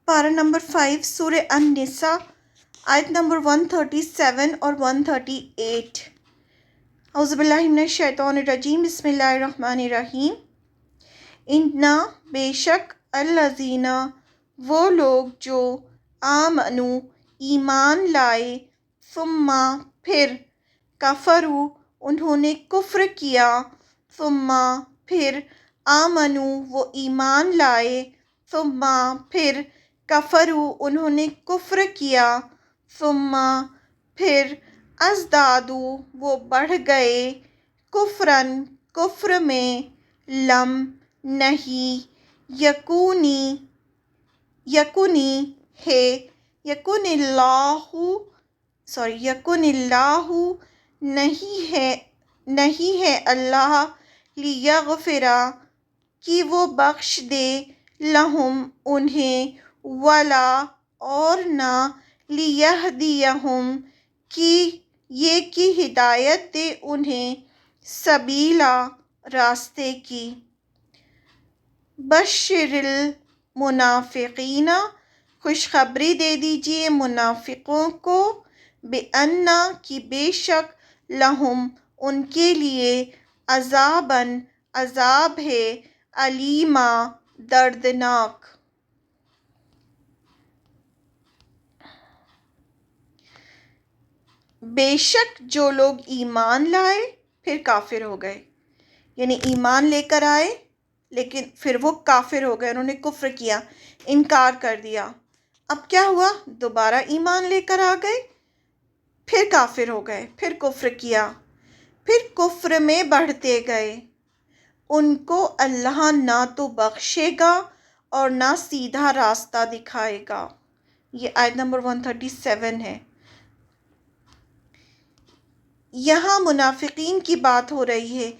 پارہ نمبر 5 سورہ النساء آیت نمبر 137 اور 138۔ اعوذ باللہ من الشیطان الرجیم، بسم اللہ الرحمن الرحیم۔ اِنَّا بے شک الذین وہ لوگ جو آمنو ایمان لائے، ثم پھر کفروا انہوں نے کفر کیا، ثم پھر آمنو وہ ایمان لائے، ثم پھر کفروا انہوں نے کفر کیا، ثم پھر ازدادوا وہ بڑھ گئے، کفراً کفر میں، لم نہیں، یکن اللہ نہیں ہے اللہ، لیغفرا کہ وہ بخش دے، لہم انہیں، ولا اور نہ، لیہدیہم کہ یہ کہ ہدایت دے انہیں، سبیلا راستے کی۔ بشر المنافقین خوشخبری دے دیجئے منافقوں کو، بِأَنَّ کہ بے شک، لہم ان کے لیے، عذاباً عذاب ہے، علیما دردناک۔ بے شک جو لوگ ایمان لائے پھر کافر ہو گئے، یعنی ایمان لے کر آئے لیکن پھر وہ کافر ہو گئے، انہوں نے کفر کیا، انکار کر دیا۔ اب کیا ہوا؟ دوبارہ ایمان لے کر آ گئے، پھر کافر ہو گئے، پھر کفر کیا، پھر کفر میں بڑھتے گئے، ان کو اللہ نہ تو بخشے گا اور نہ سیدھا راستہ دکھائے گا۔ یہ آیت نمبر 137 ہے۔ یہاں منافقین کی بات ہو رہی ہے،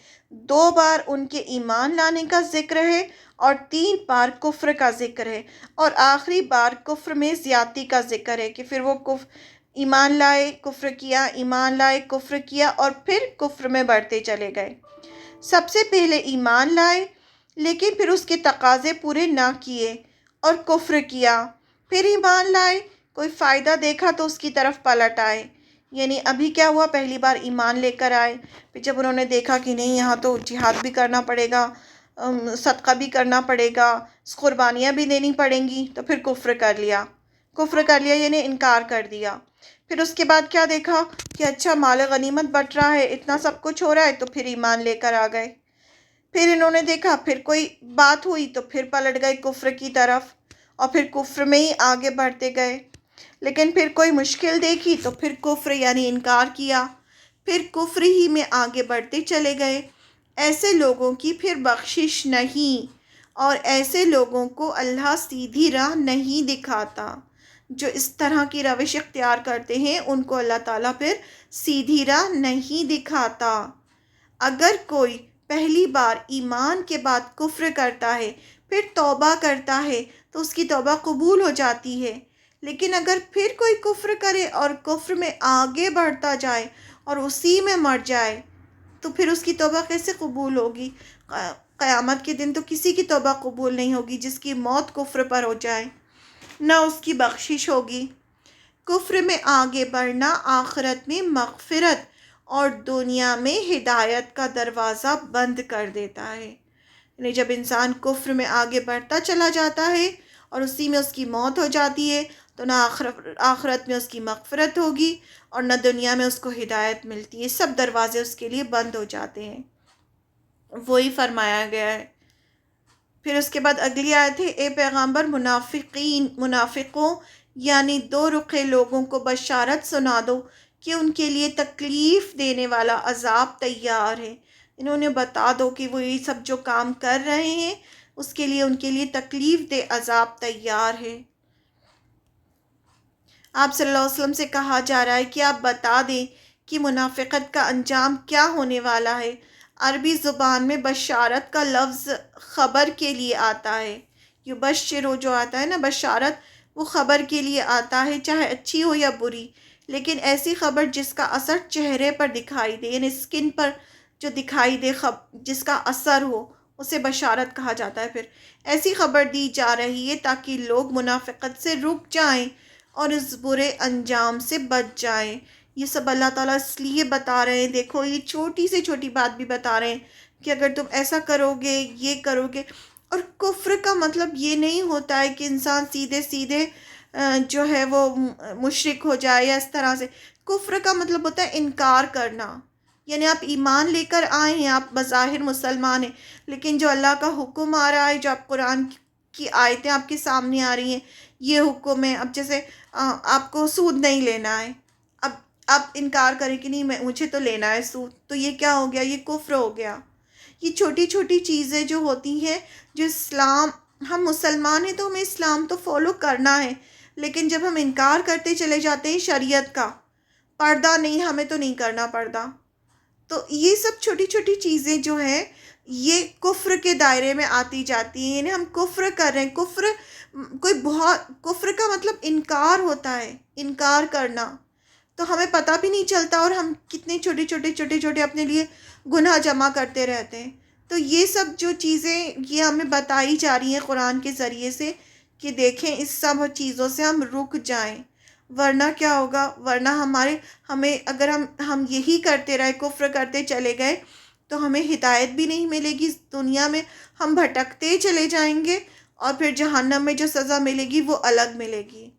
2 بار ان کے ایمان لانے کا ذکر ہے اور 3 بار کفر کا ذکر ہے، اور آخری بار کفر میں زیادتی کا ذکر ہے کہ پھر وہ ایمان لائے کفر کیا، ایمان لائے کفر کیا، اور پھر کفر میں بڑھتے چلے گئے۔ سب سے پہلے ایمان لائے لیکن پھر اس کے تقاضے پورے نہ کیے اور کفر کیا، پھر ایمان لائے، کوئی فائدہ دیکھا تو اس کی طرف پلٹ آئے۔ یعنی ابھی کیا ہوا، پہلی بار ایمان لے کر آئے، پھر جب انہوں نے دیکھا کہ نہیں یہاں تو جہاد بھی کرنا پڑے گا، صدقہ بھی کرنا پڑے گا، قربانیاں بھی دینی پڑیں گی، تو پھر کفر کر لیا یعنی انکار کر دیا۔ پھر اس کے بعد کیا دیکھا کہ اچھا مال غنیمت بٹ رہا ہے، اتنا سب کچھ ہو رہا ہے، تو پھر ایمان لے کر آ گئے۔ پھر انہوں نے دیکھا پھر کوئی بات ہوئی تو پھر پلٹ گئے کفر کی طرف، اور پھر کفر میں ہی آگے بڑھتے گئے، لیکن پھر کوئی مشکل دیکھی تو پھر کفر یعنی انکار کیا، پھر کفر ہی میں آگے بڑھتے چلے گئے۔ ایسے لوگوں کی پھر بخشش نہیں، اور ایسے لوگوں کو اللہ سیدھی راہ نہیں دکھاتا۔ جو اس طرح کی روش اختیار کرتے ہیں ان کو اللہ تعالیٰ پھر سیدھی راہ نہیں دکھاتا۔ اگر کوئی پہلی بار ایمان کے بعد کفر کرتا ہے، پھر توبہ کرتا ہے تو اس کی توبہ قبول ہو جاتی ہے، لیکن اگر پھر کوئی کفر کرے اور کفر میں آگے بڑھتا جائے اور اسی میں مر جائے تو پھر اس کی توبہ کیسے قبول ہوگی؟ قیامت کے دن تو کسی کی توبہ قبول نہیں ہوگی جس کی موت کفر پر ہو جائے، نہ اس کی بخشش ہوگی۔ کفر میں آگے بڑھنا آخرت میں مغفرت اور دنیا میں ہدایت کا دروازہ بند کر دیتا ہے۔ یعنی جب انسان کفر میں آگے بڑھتا چلا جاتا ہے اور اسی میں اس کی موت ہو جاتی ہے تو نہ آخرت میں اس کی مغفرت ہوگی اور نہ دنیا میں اس کو ہدایت ملتی ہے، سب دروازے اس کے لیے بند ہو جاتے ہیں۔ وہی فرمایا گیا ہے۔ پھر اس کے بعد اگلی آیت ہے، اے پیغمبر منافقوں یعنی 2 رخے لوگوں کو بشارت سنا دو کہ ان کے لیے تکلیف دینے والا عذاب تیار ہے۔ انہوں نے بتا دو کہ وہ یہ سب جو کام کر رہے ہیں اس کے لیے ان کے لیے تکلیف دہ عذاب تیار ہے۔ آپ صلی اللہ علیہ وسلم سے کہا جا رہا ہے کہ آپ بتا دیں کہ منافقت کا انجام کیا ہونے والا ہے۔ عربی زبان میں بشارت کا لفظ خبر کے لیے آتا ہے، یبشرو جو آتا ہے نا بشارت، وہ خبر کے لیے آتا ہے، چاہے اچھی ہو یا بری، لیکن ایسی خبر جس کا اثر چہرے پر دکھائی دے، یعنی اسکن پر جو دکھائی دے، جس کا اثر ہو، اسے بشارت کہا جاتا ہے۔ پھر ایسی خبر دی جا رہی ہے تاکہ لوگ منافقت سے رک جائیں اور اس برے انجام سے بچ جائیں۔ یہ سب اللہ تعالیٰ اس لیے بتا رہے ہیں، دیکھو یہ چھوٹی سے چھوٹی بات بھی بتا رہے ہیں کہ اگر تم ایسا کرو گے، یہ کرو گے۔ اور کفر کا مطلب یہ نہیں ہوتا ہے کہ انسان سیدھے سیدھے جو ہے وہ مشرک ہو جائے یا اس طرح سے۔ کفر کا مطلب ہوتا ہے انکار کرنا، یعنی آپ ایمان لے کر آئے ہیں، آپ بظاہر مسلمان ہیں، لیکن جو اللہ کا حکم آ رہا ہے، جو آپ قرآن کی آیتیں آپ کے سامنے آ رہی ہیں، یہ حکم ہے۔ اب جیسے آپ کو سود نہیں لینا ہے، اب آپ انکار کریں کہ نہیں مجھے تو لینا ہے سود، تو یہ کیا ہو گیا؟ یہ کفر ہو گیا۔ یہ چھوٹی چھوٹی چیزیں جو ہوتی ہیں، جو اسلام، ہم مسلمان ہیں تو ہمیں اسلام تو فالو کرنا ہے، لیکن جب ہم انکار کرتے چلے جاتے ہیں شریعت کا، پردہ نہیں، ہمیں تو نہیں کرنا پردہ، تو یہ سب چھوٹی چھوٹی چیزیں جو ہیں یہ کفر کے دائرے میں آتی جاتی ہیں، یعنی ہم کفر کر رہے ہیں۔ کفر کا مطلب انکار ہوتا ہے، انکار کرنا، تو ہمیں پتہ بھی نہیں چلتا اور ہم کتنے چھوٹے چھوٹے اپنے لیے گناہ جمع کرتے رہتے ہیں۔ تو یہ سب جو چیزیں یہ ہمیں بتائی جا رہی ہیں قرآن کے ذریعے سے کہ دیکھیں اس سب چیزوں سے ہم رک جائیں، ورنہ کیا ہوگا؟ ورنہ ہمیں اگر ہم یہی کرتے رہے، کفر کرتے چلے گئے، تو ہمیں ہدایت بھی نہیں ملے گی دنیا میں، ہم بھٹکتے چلے جائیں گے، اور پھر جہنم میں جو سزا ملے گی وہ الگ ملے گی۔